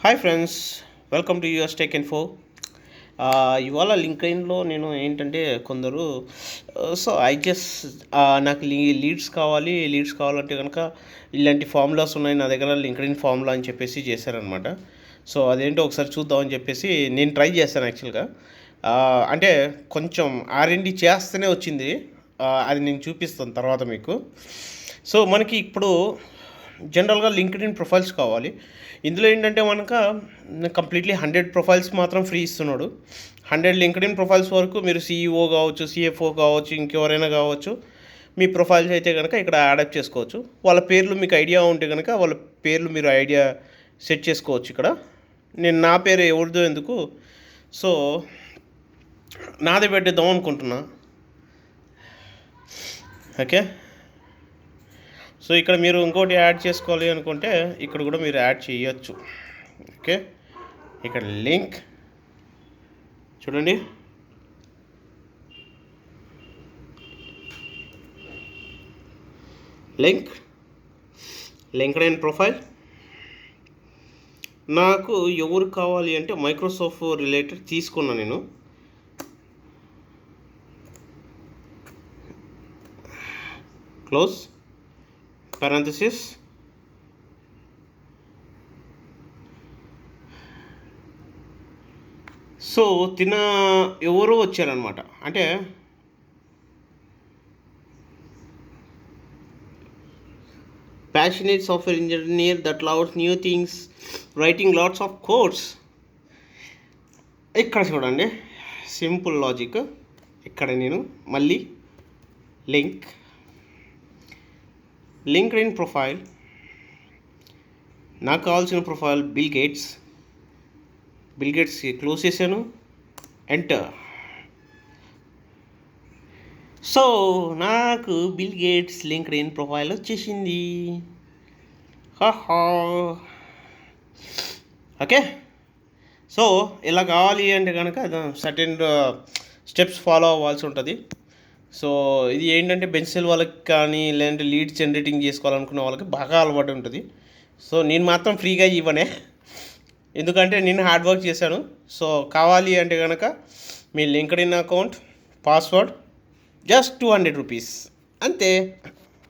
Hi friends, welcome to yours tech info. ఇవాళ లింక్డ్ఇన్లో నేను ఏంటంటే కొందరు నాకు లీడ్స్ కావాలంటే కనుక ఇలాంటి ఫార్ములాస్ ఉన్నాయి నా దగ్గర, లింక్డ్ఇన్ ఫార్ములా అని చెప్పేసి చేశారనమాట. సో అదేంటో ఒకసారి చూద్దామని చెప్పేసి నేను ట్రై చేశాను యాక్చువల్గా. అంటే కొంచెం R&D చేస్తేనే వచ్చింది. అది నేను చూపిస్తాను తర్వాత మీకు. సో మనకి ఇప్పుడు జనరల్గా లింక్డ్ఇన్ ప్రొఫైల్స్ కావాలి. ఇందులో ఏంటంటే మనకు కంప్లీట్లీ 100 ప్రొఫైల్స్ మాత్రం ఫ్రీ ఇస్తున్నాడు. 100 లింక్డ్ఇన్ ప్రొఫైల్స్ వరకు మీరు CEO కావచ్చు, CFO కావచ్చు, ఇంకెవరైనా కావచ్చు, మీ ప్రొఫైల్స్ అయితే కనుక ఇక్కడ యాడప్ చేసుకోవచ్చు. వాళ్ళ పేర్లు మీకు ఐడియా ఉంటే కనుక వాళ్ళ పేర్లు మీరు ఐడియా సెట్ చేసుకోవచ్చు. ఇక్కడ నేను నా పేరు ఎవరిదో ఎందుకు, సో నాదే పెట్టేద్దాం అనుకుంటున్నా. ఓకే, సో ఇక్కడ మీరు ఇంకోటి యాడ్ చేసుకోవాలి అనుకుంటే ఇక్కడ కూడా మీరు యాడ్ చేయొచ్చు. ఓకే, ఇక్కడ లింక్ చూడండి, లింక్డ్ఇన్ ప్రొఫైల్. నాకు ఎవరు కావాలి అంటే మైక్రోసాఫ్ట్ రిలేటెడ్ తీసుకున్నా నేను. Close parenthesis. సో ఎవరో వచ్చారనమాట, అంటే passionate software engineer that loves new things, writing lots of codes. ఇక్కడ చూడండి, సింపుల్ లాజిక్. ఇక్కడ నేను మళ్ళీ లింక్డ్ఇన్ ప్రొఫైల్, నాకు కావాల్సిన ప్రొఫైల్ బిల్ గేట్స్ క్లోజ్ చేశాను, ఎంటర్. సో నాకు బిల్ గేట్స్ లింక్డ్ఇన్ ప్రొఫైల్ వచ్చేసింది. ఓకే, సో ఇలా కావాలి అంటే కనుక సర్టెన్ స్టెప్స్ ఫాలో అవ్వాల్సి ఉంటుంది. సో ఇది ఏంటంటే బెంచ్ల వాళ్ళకి కానీ లేదంటే లీడ్ జనరేటింగ్ చేసుకోవాలనుకున్న వాళ్ళకి బాగా అలవాటు ఉంటుంది. సో నేను మాత్రం ఫ్రీగా ఇవ్వనే, ఎందుకంటే నేను హార్డ్ వర్క్ చేశాను. సో కావాలి అంటే కనుక మీ LinkedIn account, password, just 200 rupees అంతే.